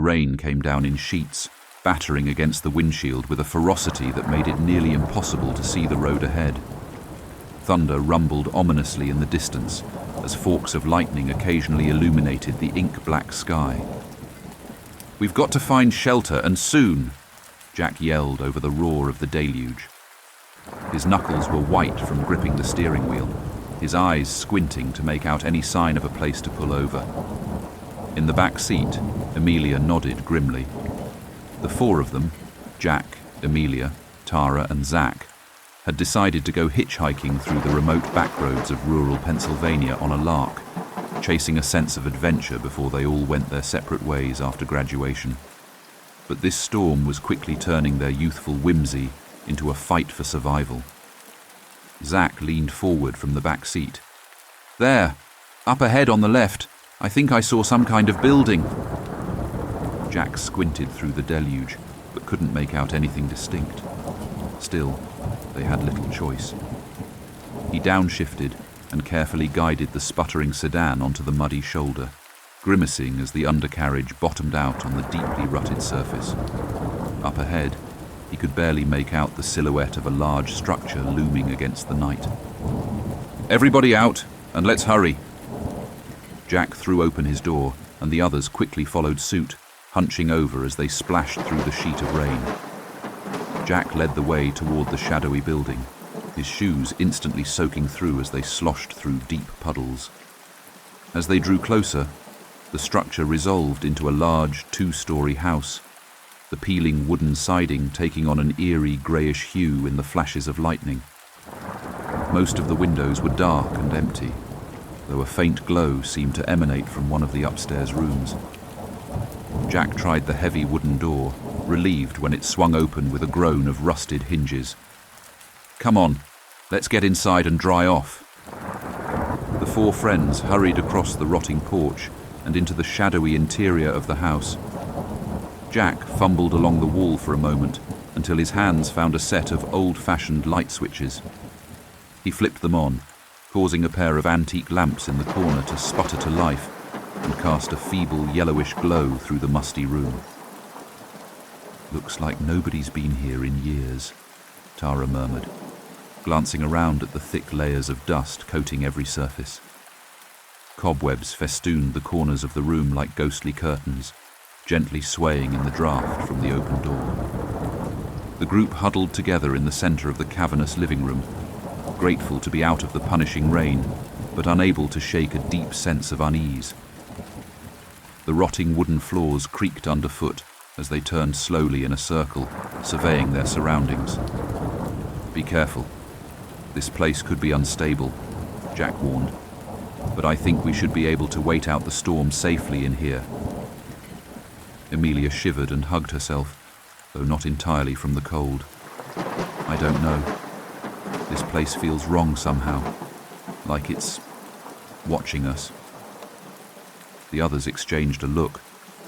rain came down in sheets, battering against the windshield with a ferocity that made it nearly impossible to see the road ahead. Thunder rumbled ominously in the distance as forks of lightning occasionally illuminated the ink-black sky. "We've got to find shelter, and soon," Jack yelled over the roar of the deluge. His knuckles were white from gripping the steering wheel, his eyes squinting to make out any sign of a place to pull over. In the back seat, Amelia nodded grimly. The four of them, Jack, Amelia, Tara and Zach, had decided to go hitchhiking through the remote backroads of rural Pennsylvania on a lark, chasing a sense of adventure before they all went their separate ways after graduation. But this storm was quickly turning their youthful whimsy into a fight for survival. Zach leaned forward from the back seat. "There, up ahead on the left, I think I saw some kind of building." Jack squinted through the deluge, but couldn't make out anything distinct. Still, they had little choice. He downshifted and carefully guided the sputtering sedan onto the muddy shoulder, grimacing as the undercarriage bottomed out on the deeply rutted surface. Up ahead, he could barely make out the silhouette of a large structure looming against the night. "Everybody out, and let's hurry." Jack threw open his door, and the others quickly followed suit, hunching over as they splashed through the sheet of rain. Jack led the way toward the shadowy building, his shoes instantly soaking through as they sloshed through deep puddles. As they drew closer, the structure resolved into a large two-story house, the peeling wooden siding taking on an eerie greyish hue in the flashes of lightning. Most of the windows were dark and empty, though a faint glow seemed to emanate from one of the upstairs rooms. Jack tried the heavy wooden door, relieved when it swung open with a groan of rusted hinges. "Come on, let's get inside and dry off." The four friends hurried across the rotting porch and into the shadowy interior of the house. Jack fumbled along the wall for a moment until his hands found a set of old-fashioned light switches. He flipped them on, causing a pair of antique lamps in the corner to sputter to life and cast a feeble yellowish glow through the musty room. "Looks like nobody's been here in years," Tara murmured, glancing around at the thick layers of dust coating every surface. Cobwebs festooned the corners of the room like ghostly curtains, gently swaying in the draft from the open door. The group huddled together in the center of the cavernous living room, grateful to be out of the punishing rain, but unable to shake a deep sense of unease. The rotting wooden floors creaked underfoot as they turned slowly in a circle, surveying their surroundings. "Be careful. This place could be unstable," Jack warned, "but I think we should be able to wait out the storm safely in here." Amelia shivered and hugged herself, though not entirely from the cold. "I don't know. This place feels wrong somehow, like it's watching us." The others exchanged a look,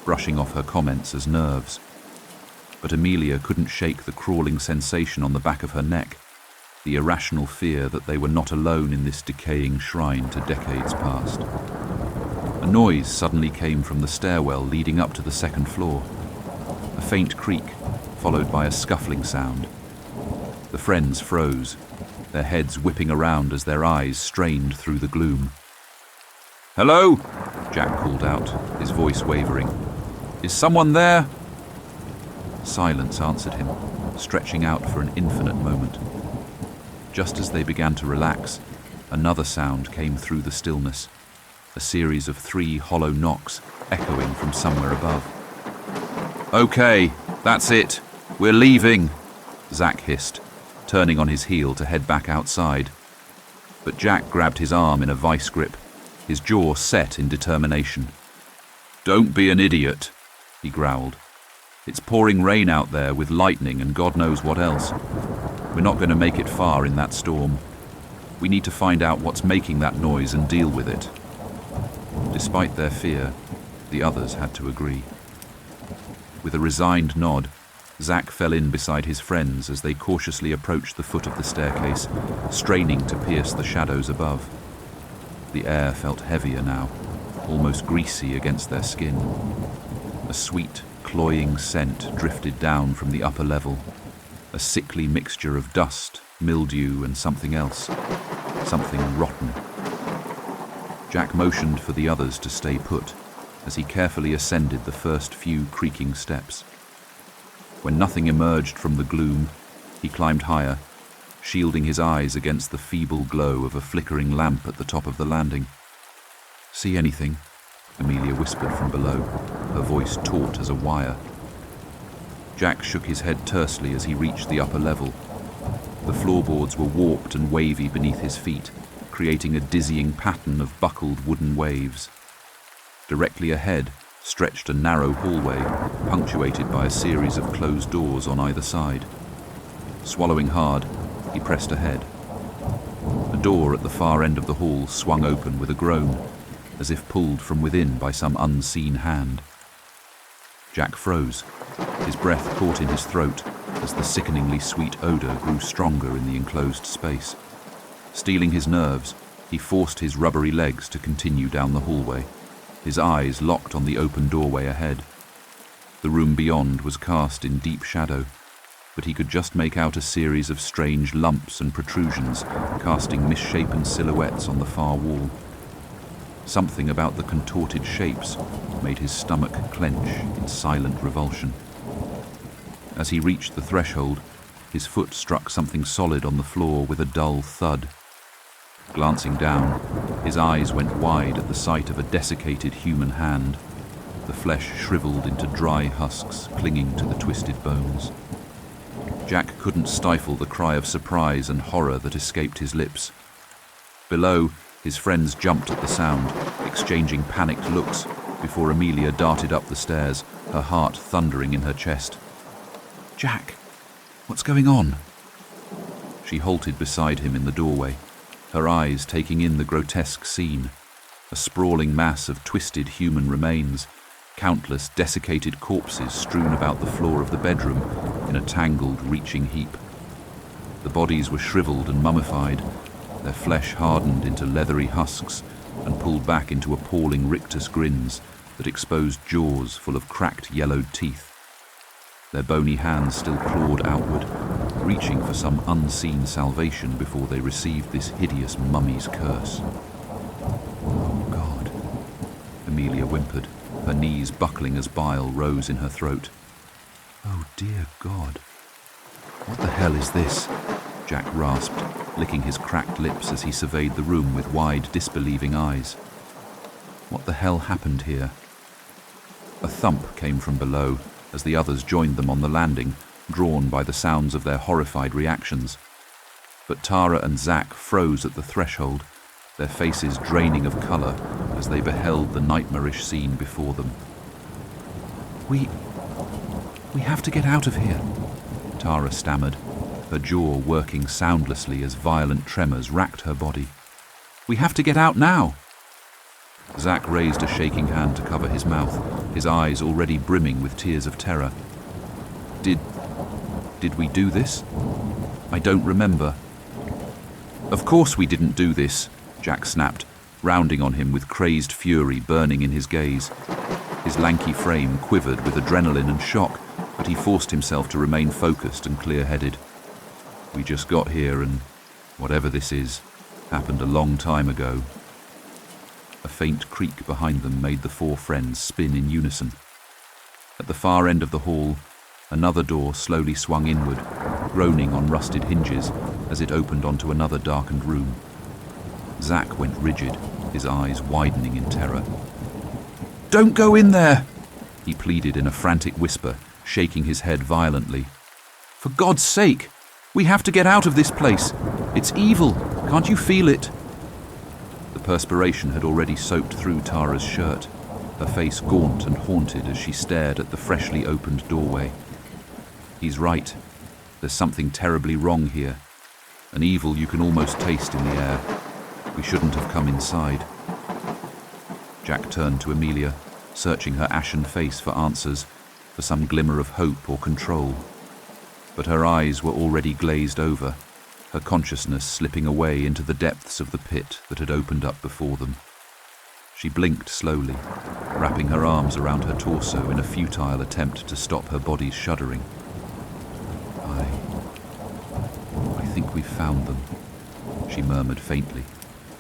brushing off her comments as nerves. But Amelia couldn't shake the crawling sensation on the back of her neck, the irrational fear that they were not alone in this decaying shrine to decades past. A noise suddenly came from the stairwell leading up to the second floor. A faint creak, followed by a scuffling sound. The friends froze, their heads whipping around as their eyes strained through the gloom. "Hello?" Jack called out, his voice wavering. "Is someone there?" Silence answered him, stretching out for an infinite moment. Just as they began to relax, another sound came through the stillness, a series of 3 hollow knocks echoing from somewhere above. "Okay, that's it. We're leaving," Zach hissed, turning on his heel to head back outside. But Jack grabbed his arm in a vice grip, his jaw set in determination. "Don't be an idiot," he growled. "It's pouring rain out there with lightning and God knows what else. We're not going to make it far in that storm. We need to find out what's making that noise and deal with it." Despite their fear, the others had to agree. With a resigned nod, Zach fell in beside his friends as they cautiously approached the foot of the staircase, straining to pierce the shadows above. The air felt heavier now, almost greasy against their skin. A sweet, cloying scent drifted down from the upper level, a sickly mixture of dust, mildew, and something else, something rotten. Jack motioned for the others to stay put as he carefully ascended the first few creaking steps. When nothing emerged from the gloom, he climbed higher, shielding his eyes against the feeble glow of a flickering lamp at the top of the landing. "See anything?" Amelia whispered from below, her voice taut as a wire. Jack shook his head tersely as he reached the upper level. The floorboards were warped and wavy beneath his feet, creating a dizzying pattern of buckled wooden waves. Directly ahead stretched a narrow hallway, punctuated by a series of closed doors on either side. Swallowing hard, he pressed ahead. A door at the far end of the hall swung open with a groan, as if pulled from within by some unseen hand. Jack froze, his breath caught in his throat as the sickeningly sweet odor grew stronger in the enclosed space. Steeling his nerves, he forced his rubbery legs to continue down the hallway, his eyes locked on the open doorway ahead. The room beyond was cast in deep shadow, but he could just make out a series of strange lumps and protrusions casting misshapen silhouettes on the far wall. Something about the contorted shapes made his stomach clench in silent revulsion. As he reached the threshold, his foot struck something solid on the floor with a dull thud. Glancing down, his eyes went wide at the sight of a desiccated human hand, the flesh shriveled into dry husks clinging to the twisted bones. Jack couldn't stifle the cry of surprise and horror that escaped his lips. Below, his friends jumped at the sound, exchanging panicked looks before Amelia darted up the stairs, her heart thundering in her chest. "Jack, what's going on?" She halted beside him in the doorway, her eyes taking in the grotesque scene, a sprawling mass of twisted human remains, countless desiccated corpses strewn about the floor of the bedroom in a tangled, reaching heap. The bodies were shriveled and mummified, their flesh hardened into leathery husks and pulled back into appalling rictus grins that exposed jaws full of cracked yellowed teeth. Their bony hands still clawed outward, reaching for some unseen salvation before they received this hideous mummy's curse. "Oh, God," Amelia whimpered, her knees buckling as bile rose in her throat. "Oh, dear God. What the hell is this?" Jack rasped, licking his cracked lips as he surveyed the room with wide, disbelieving eyes. What the hell happened here? A thump came from below as the others joined them on the landing, drawn by the sounds of their horrified reactions. But Tara and Zack froze at the threshold, their faces draining of colour as they beheld the nightmarish scene before them. We have to get out of here," Tara stammered, her jaw working soundlessly as violent tremors racked her body. "We have to get out now." Zack raised a shaking hand to cover his mouth, his eyes already brimming with tears of terror. Did we do this? I don't remember." "Of course we didn't do this," Jack snapped, rounding on him with crazed fury burning in his gaze. His lanky frame quivered with adrenaline and shock, but he forced himself to remain focused and clear-headed. "We just got here and whatever this is happened a long time ago." A faint creak behind them made the four friends spin in unison. At the far end of the hall, another door slowly swung inward, groaning on rusted hinges as it opened onto another darkened room. Zack went rigid, his eyes widening in terror. "Don't go in there!" he pleaded in a frantic whisper, shaking his head violently. "For God's sake, we have to get out of this place. It's evil. Can't you feel it?" The perspiration had already soaked through Tara's shirt, her face gaunt and haunted as she stared at the freshly opened doorway. "He's right. There's something terribly wrong here. An evil you can almost taste in the air. We shouldn't have come inside." Jack turned to Amelia, searching her ashen face for answers, for some glimmer of hope or control. But her eyes were already glazed over, her consciousness slipping away into the depths of the pit that had opened up before them. She blinked slowly, wrapping her arms around her torso in a futile attempt to stop her body's shuddering. I think we've found them, she murmured faintly,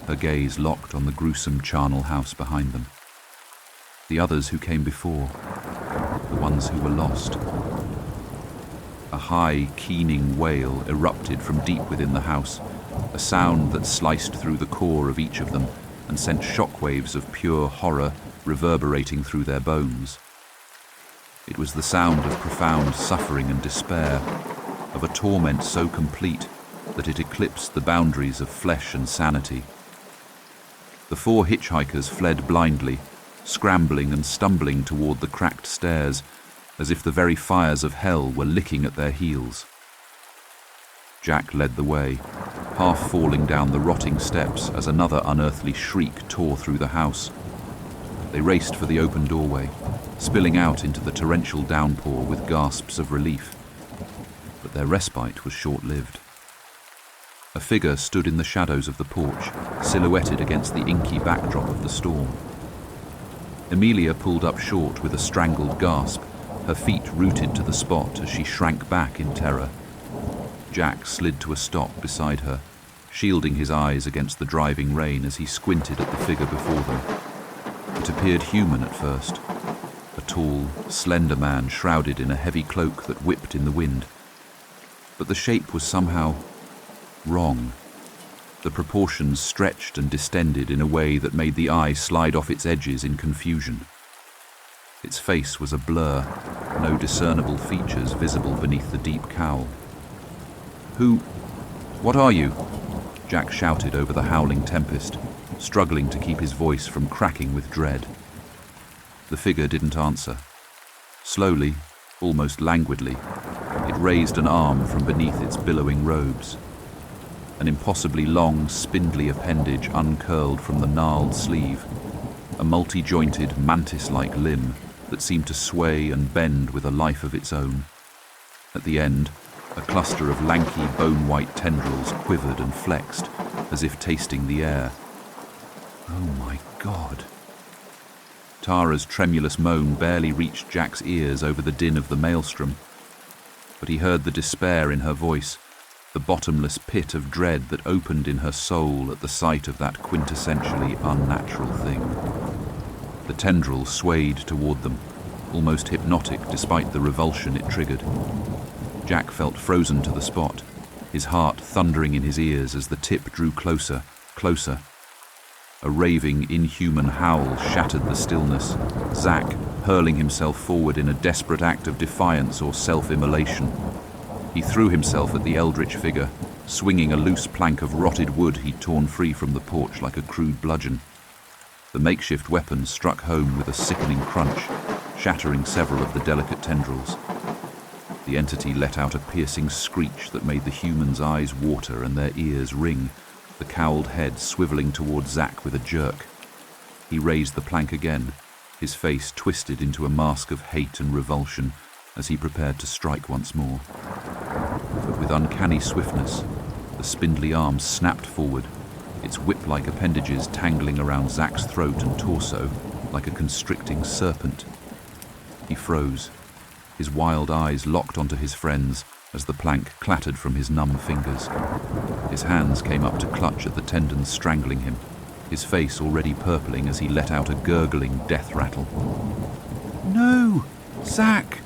her gaze locked on the gruesome charnel house behind them. The others who came before, the ones who were lost. A high, keening wail erupted from deep within the house, a sound that sliced through the core of each of them and sent shockwaves of pure horror reverberating through their bones. It was the sound of profound suffering and despair, of a torment so complete that it eclipsed the boundaries of flesh and sanity. The 4 hitchhikers fled blindly, scrambling and stumbling toward the cracked stairs, as if the very fires of hell were licking at their heels. Jack led the way, half falling down the rotting steps as another unearthly shriek tore through the house. They raced for the open doorway, spilling out into the torrential downpour with gasps of relief. But their respite was short-lived. A figure stood in the shadows of the porch, silhouetted against the inky backdrop of the storm. Emilia pulled up short with a strangled gasp, her feet rooted to the spot as she shrank back in terror. Jack slid to a stop beside her, shielding his eyes against the driving rain as he squinted at the figure before them. It appeared human at first, a tall, slender man shrouded in a heavy cloak that whipped in the wind. But the shape was somehow wrong. The proportions stretched and distended in a way that made the eye slide off its edges in confusion. Its face was a blur, no discernible features visible beneath the deep cowl. What are you?" Jack shouted over the howling tempest, struggling to keep his voice from cracking with dread. The figure didn't answer. Slowly, almost languidly, it raised an arm from beneath its billowing robes. An impossibly long, spindly appendage uncurled from the gnarled sleeve, a multi-jointed, mantis-like limb that seemed to sway and bend with a life of its own. At the end, a cluster of lanky, bone-white tendrils quivered and flexed, as if tasting the air. "Oh my God!" Tara's tremulous moan barely reached Jack's ears over the din of the maelstrom, but he heard the despair in her voice, the bottomless pit of dread that opened in her soul at the sight of that quintessentially unnatural thing. The tendril swayed toward them, almost hypnotic despite the revulsion it triggered. Jack felt frozen to the spot, his heart thundering in his ears as the tip drew closer, closer. A raving, inhuman howl shattered the stillness, Zack hurling himself forward in a desperate act of defiance or self-immolation. He threw himself at the Eldritch figure, swinging a loose plank of rotted wood he'd torn free from the porch like a crude bludgeon. The makeshift weapon struck home with a sickening crunch, shattering several of the delicate tendrils. The entity let out a piercing screech that made the human's eyes water and their ears ring, the cowled head swiveling toward Zack with a jerk. He raised the plank again, his face twisted into a mask of hate and revulsion as he prepared to strike once more. But with uncanny swiftness, the spindly arm snapped forward, its whip-like appendages tangling around Zack's throat and torso like a constricting serpent. He froze, his wild eyes locked onto his friend's as the plank clattered from his numb fingers. His hands came up to clutch at the tendons strangling him, his face already purpling as he let out a gurgling death rattle. "No! Zack!"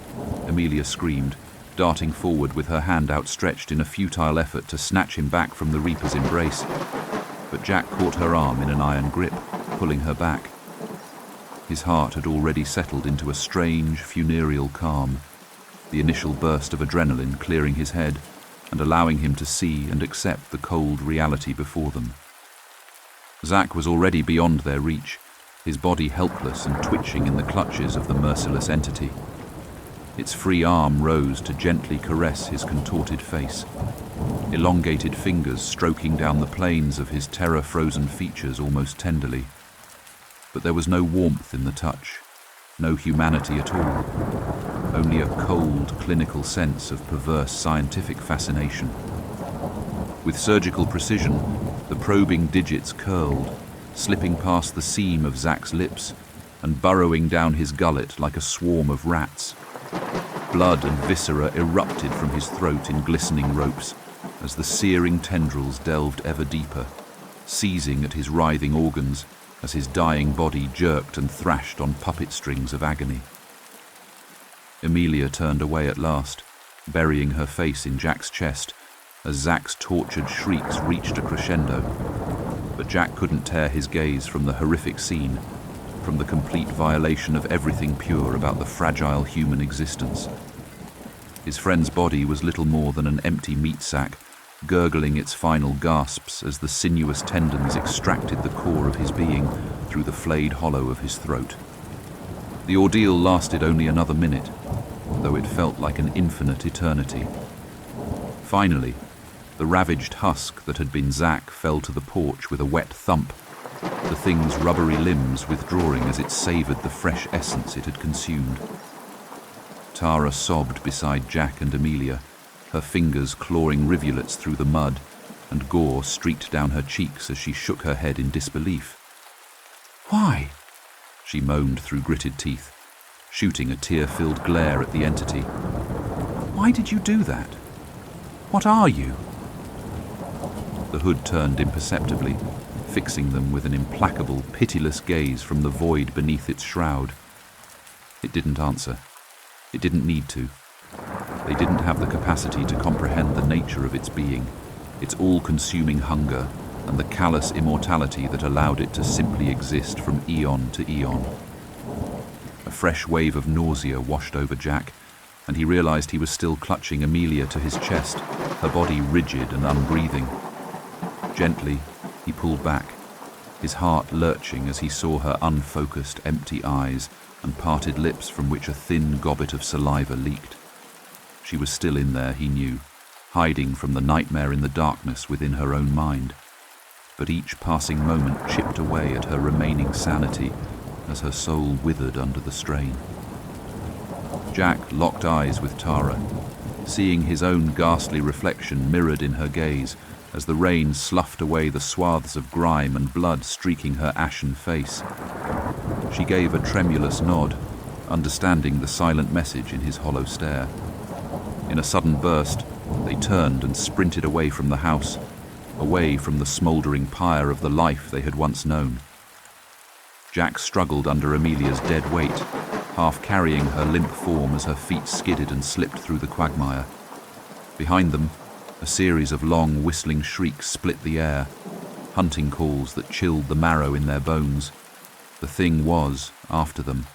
Emilia screamed, darting forward with her hand outstretched in a futile effort to snatch him back from the Reaper's embrace. But Jack caught her arm in an iron grip, pulling her back. His heart had already settled into a strange, funereal calm, the initial burst of adrenaline clearing his head and allowing him to see and accept the cold reality before them. Zack was already beyond their reach, his body helpless and twitching in the clutches of the merciless entity. Its free arm rose to gently caress his contorted face, elongated fingers stroking down the planes of his terror-frozen features almost tenderly. But there was no warmth in the touch, no humanity at all, only a cold, clinical sense of perverse scientific fascination. With surgical precision, the probing digits curled, slipping past the seam of Zach's lips and burrowing down his gullet like a swarm of rats. Blood and viscera erupted from his throat in glistening ropes as the searing tendrils delved ever deeper, seizing at his writhing organs as his dying body jerked and thrashed on puppet strings of agony. Amelia turned away at last, burying her face in Jack's chest as Zach's tortured shrieks reached a crescendo. But Jack couldn't tear his gaze from the horrific scene, from the complete violation of everything pure about the fragile human existence. His friend's body was little more than an empty meat sack, gurgling its final gasps as the sinuous tendons extracted the core of his being through the flayed hollow of his throat. The ordeal lasted only another minute, though it felt like an infinite eternity. Finally, the ravaged husk that had been Zach fell to the porch with a wet thump, the thing's rubbery limbs withdrawing as it savoured the fresh essence it had consumed. Tara sobbed beside Jack and Amelia, her fingers clawing rivulets through the mud, and gore streaked down her cheeks as she shook her head in disbelief. "Why?" she moaned through gritted teeth, shooting a tear-filled glare at the entity. "Why did you do that? What are you?" The hood turned imperceptibly, fixing them with an implacable, pitiless gaze from the void beneath its shroud. It didn't answer. It didn't need to. They didn't have the capacity to comprehend the nature of its being, its all-consuming hunger, and the callous immortality that allowed it to simply exist from eon to eon. A fresh wave of nausea washed over Jack, and he realized he was still clutching Amelia to his chest, her body rigid and unbreathing. Gently, he pulled back, his heart lurching as he saw her unfocused, empty eyes and parted lips from which a thin gobbet of saliva leaked. She was still in there, he knew, hiding from the nightmare in the darkness within her own mind. But each passing moment chipped away at her remaining sanity as her soul withered under the strain. Jack locked eyes with Tara, seeing his own ghastly reflection mirrored in her gaze as the rain sloughed away the swaths of grime and blood streaking her ashen face. She gave a tremulous nod, understanding the silent message in his hollow stare. In a sudden burst, they turned and sprinted away from the house, away from the smouldering pyre of the life they had once known. Jack struggled under Amelia's dead weight, half carrying her limp form as her feet skidded and slipped through the quagmire. Behind them, a series of long, whistling shrieks split the air, hunting calls that chilled the marrow in their bones. The thing was after them.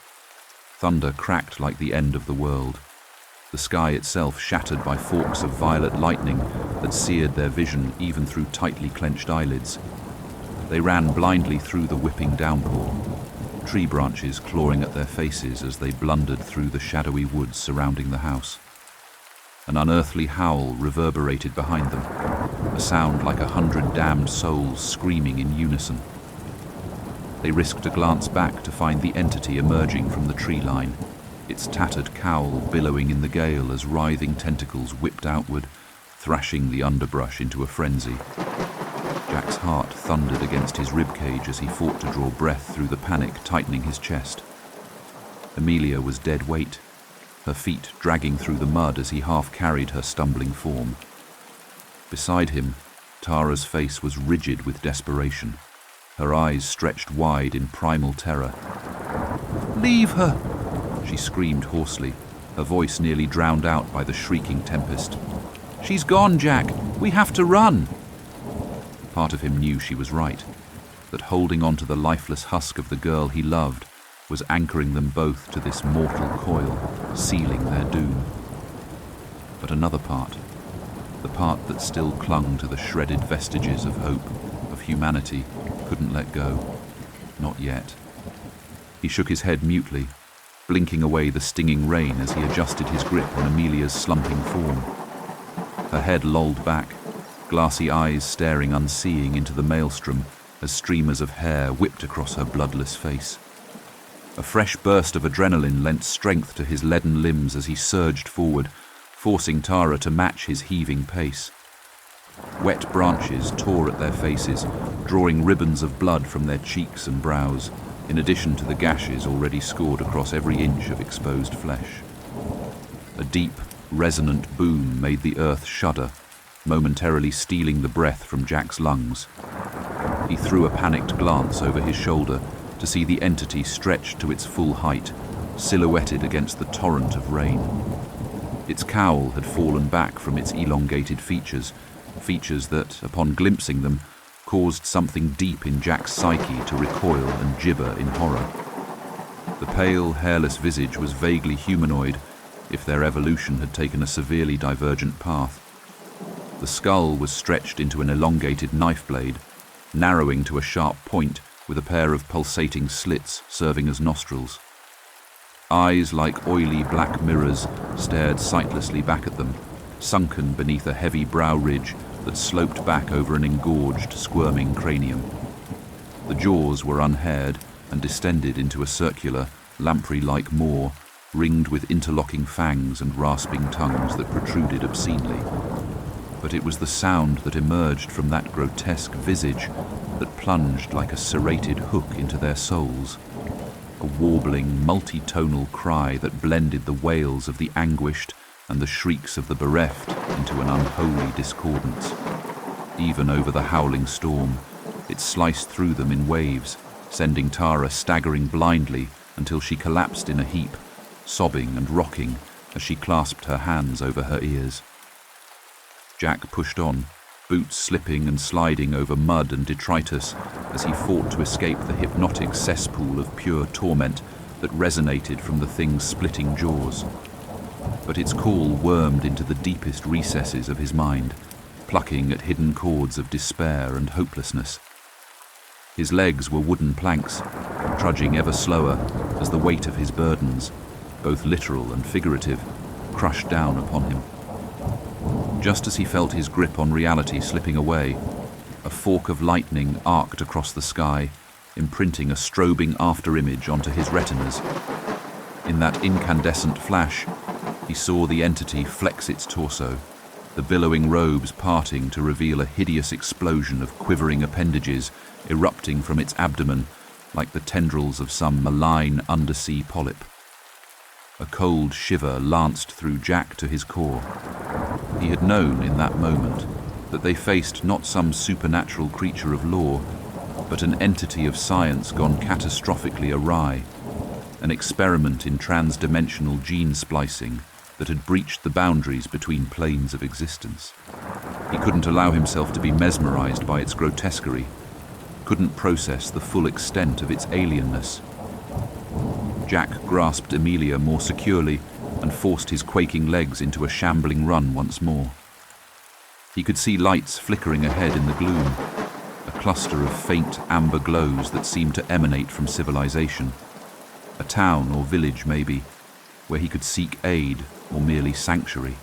Thunder cracked like the end of the world, the sky itself shattered by forks of violet lightning that seared their vision even through tightly clenched eyelids. They ran blindly through the whipping downpour, tree branches clawing at their faces as they blundered through the shadowy woods surrounding the house. An unearthly howl reverberated behind them, a sound like 100 damned souls screaming in unison. They risked a glance back to find the entity emerging from the tree line, its tattered cowl billowing in the gale as writhing tentacles whipped outward, thrashing the underbrush into a frenzy. Jack's heart thundered against his ribcage as he fought to draw breath through the panic tightening his chest. Amelia was dead weight, her feet dragging through the mud as he half carried her stumbling form. Beside him, Tara's face was rigid with desperation, her eyes stretched wide in primal terror. "Leave her!" she screamed hoarsely, her voice nearly drowned out by the shrieking tempest. "She's gone, Jack! We have to run!" Part of him knew she was right, that holding on to the lifeless husk of the girl he loved was anchoring them both to this mortal coil, sealing their doom. But another part, the part that still clung to the shredded vestiges of hope, of humanity, couldn't let go. Not yet. He shook his head mutely, blinking away the stinging rain as he adjusted his grip on Amelia's slumping form. Her head lolled back, glassy eyes staring unseeing into the maelstrom as streamers of hair whipped across her bloodless face. A fresh burst of adrenaline lent strength to his leaden limbs as he surged forward, forcing Tara to match his heaving pace. Wet branches tore at their faces, drawing ribbons of blood from their cheeks and brows, in addition to the gashes already scored across every inch of exposed flesh. A deep, resonant boom made the earth shudder, momentarily stealing the breath from Jack's lungs. He threw a panicked glance over his shoulder to see the entity stretched to its full height, silhouetted against the torrent of rain. Its cowl had fallen back from its elongated features that, upon glimpsing them, caused something deep in Jack's psyche to recoil and gibber in horror. The pale, hairless visage was vaguely humanoid, if their evolution had taken a severely divergent path. The skull was stretched into an elongated knife blade, narrowing to a sharp point with a pair of pulsating slits serving as nostrils. Eyes like oily black mirrors stared sightlessly back at them, sunken beneath a heavy brow ridge that sloped back over an engorged, squirming cranium. The jaws were unhaired and distended into a circular, lamprey-like maw, ringed with interlocking fangs and rasping tongues that protruded obscenely. But it was the sound that emerged from that grotesque visage that plunged like a serrated hook into their souls. A warbling, multi-tonal cry that blended the wails of the anguished and the shrieks of the bereft into an unholy discordance. Even over the howling storm, it sliced through them in waves, sending Tara staggering blindly until she collapsed in a heap, sobbing and rocking as she clasped her hands over her ears. Jack pushed on, boots slipping and sliding over mud and detritus as he fought to escape the hypnotic cesspool of pure torment that resonated from the thing's splitting jaws. But its call wormed into the deepest recesses of his mind, plucking at hidden chords of despair and hopelessness. His legs were wooden planks, trudging ever slower as the weight of his burdens, both literal and figurative, crushed down upon him. Just as he felt his grip on reality slipping away, a fork of lightning arced across the sky, imprinting a strobing afterimage onto his retinas. In that incandescent flash, he saw the entity flex its torso, the billowing robes parting to reveal a hideous explosion of quivering appendages erupting from its abdomen like the tendrils of some malign undersea polyp. A cold shiver lanced through Jack to his core. He had known in that moment that they faced not some supernatural creature of law, but an entity of science gone catastrophically awry, an experiment in trans-dimensional gene splicing that had breached the boundaries between planes of existence. He couldn't allow himself to be mesmerized by its grotesquerie, couldn't process the full extent of its alienness. Jack grasped Emilia more securely and forced his quaking legs into a shambling run once more. He could see lights flickering ahead in the gloom, a cluster of faint amber glows that seemed to emanate from civilization. A town or village, maybe, where he could seek aid or merely sanctuary.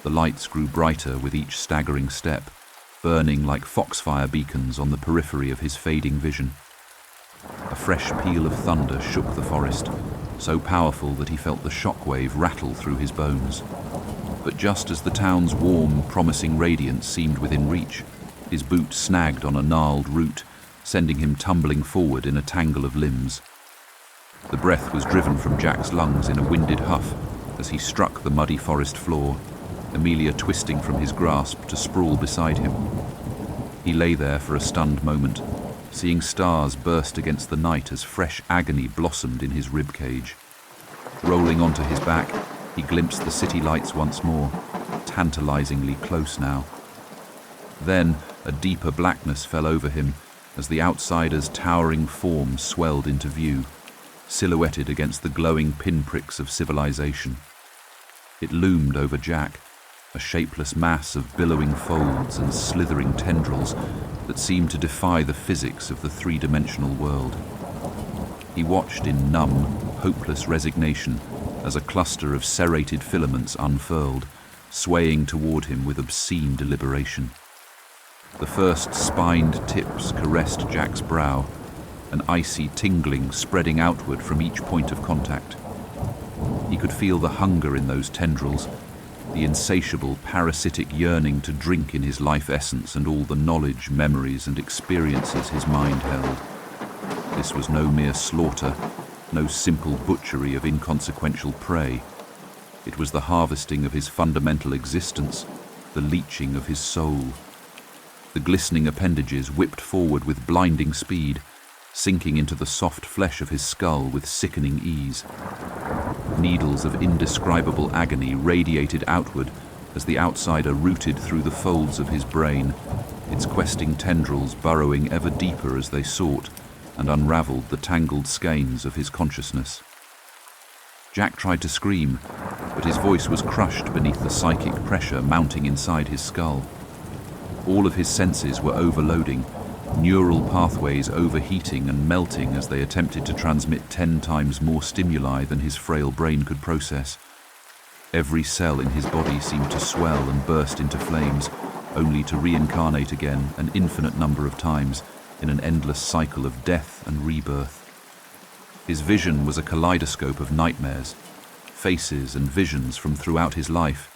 The lights grew brighter with each staggering step, burning like foxfire beacons on the periphery of his fading vision. A fresh peal of thunder shook the forest, so powerful that he felt the shockwave rattle through his bones. But just as the town's warm, promising radiance seemed within reach, his boot snagged on a gnarled root, sending him tumbling forward in a tangle of limbs. The breath was driven from Jack's lungs in a winded huff as he struck the muddy forest floor, Emilia twisting from his grasp to sprawl beside him. He lay there for a stunned moment, seeing stars burst against the night as fresh agony blossomed in his ribcage. Rolling onto his back, he glimpsed the city lights once more, tantalizingly close now. Then a deeper blackness fell over him as the outsider's towering form swelled into view, silhouetted against the glowing pinpricks of civilization. It loomed over Jack, a shapeless mass of billowing folds and slithering tendrils that seemed to defy the physics of the three-dimensional world. He watched in numb, hopeless resignation as a cluster of serrated filaments unfurled, swaying toward him with obscene deliberation. The first spined tips caressed Jack's brow, an icy tingling spreading outward from each point of contact. He could feel the hunger in those tendrils, the insatiable parasitic yearning to drink in his life essence and all the knowledge, memories and experiences his mind held. This was no mere slaughter, no simple butchery of inconsequential prey. It was the harvesting of his fundamental existence, the leeching of his soul. The glistening appendages whipped forward with blinding speed, sinking into the soft flesh of his skull with sickening ease. Needles of indescribable agony radiated outward as the outsider rooted through the folds of his brain, its questing tendrils burrowing ever deeper as they sought and unraveled the tangled skeins of his consciousness. Jack tried to scream, but his voice was crushed beneath the psychic pressure mounting inside his skull. All of his senses were overloading, neural pathways overheating and melting as they attempted to transmit 10 times more stimuli than his frail brain could process. Every cell in his body seemed to swell and burst into flames, only to reincarnate again an infinite number of times in an endless cycle of death and rebirth. His vision was a kaleidoscope of nightmares, faces and visions from throughout his life,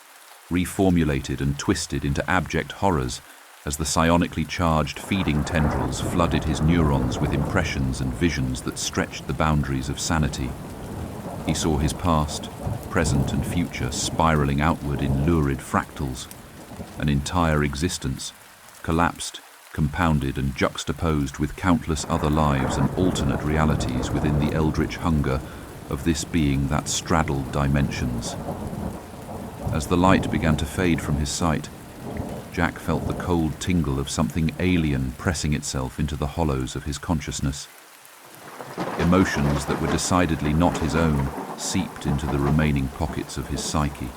reformulated and twisted into abject horrors as the psionically charged feeding tendrils flooded his neurons with impressions and visions that stretched the boundaries of sanity. He saw his past, present and future spiraling outward in lurid fractals, an entire existence, collapsed, compounded and juxtaposed with countless other lives and alternate realities within the eldritch hunger of this being that straddled dimensions. As the light began to fade from his sight, Jack felt the cold tingle of something alien pressing itself into the hollows of his consciousness. Emotions that were decidedly not his own seeped into the remaining pockets of his psyche.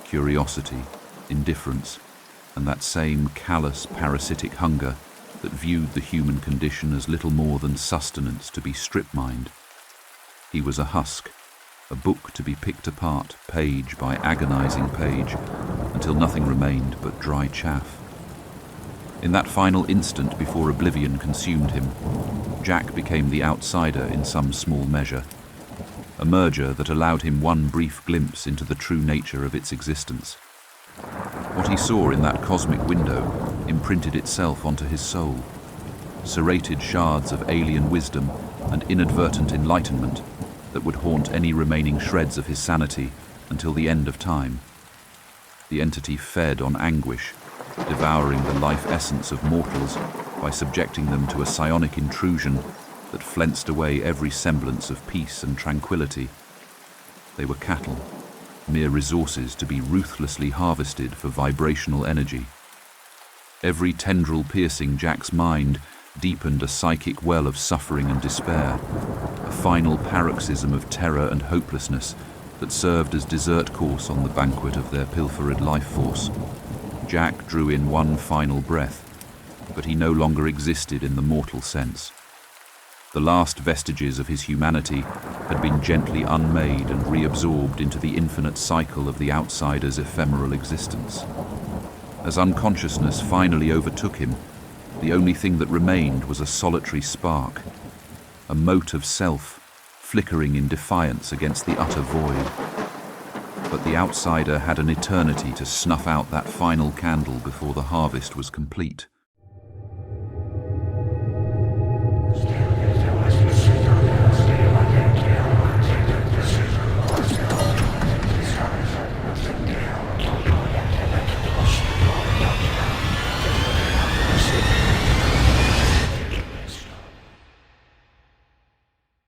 Curiosity, indifference, and that same callous, parasitic hunger that viewed the human condition as little more than sustenance to be strip-mined. He was a husk, a book to be picked apart, page by agonizing page, until nothing remained but dry chaff. In that final instant before oblivion consumed him, Jack became the outsider in some small measure, a merger that allowed him one brief glimpse into the true nature of its existence. What he saw in that cosmic window imprinted itself onto his soul, serrated shards of alien wisdom and inadvertent enlightenment that would haunt any remaining shreds of his sanity until the end of time. The entity fed on anguish, devouring the life essence of mortals by subjecting them to a psionic intrusion that flensed away every semblance of peace and tranquility. They were cattle, mere resources to be ruthlessly harvested for vibrational energy. Every tendril piercing Jack's mind deepened a psychic well of suffering and despair, a final paroxysm of terror and hopelessness that served as dessert course on the banquet of their pilfered life force. Jack drew in one final breath, but he no longer existed in the mortal sense. The last vestiges of his humanity had been gently unmade and reabsorbed into the infinite cycle of the outsider's ephemeral existence. As unconsciousness finally overtook him, the only thing that remained was a solitary spark, a mote of self flickering in defiance against the utter void. But the outsider had an eternity to snuff out that final candle before the harvest was complete.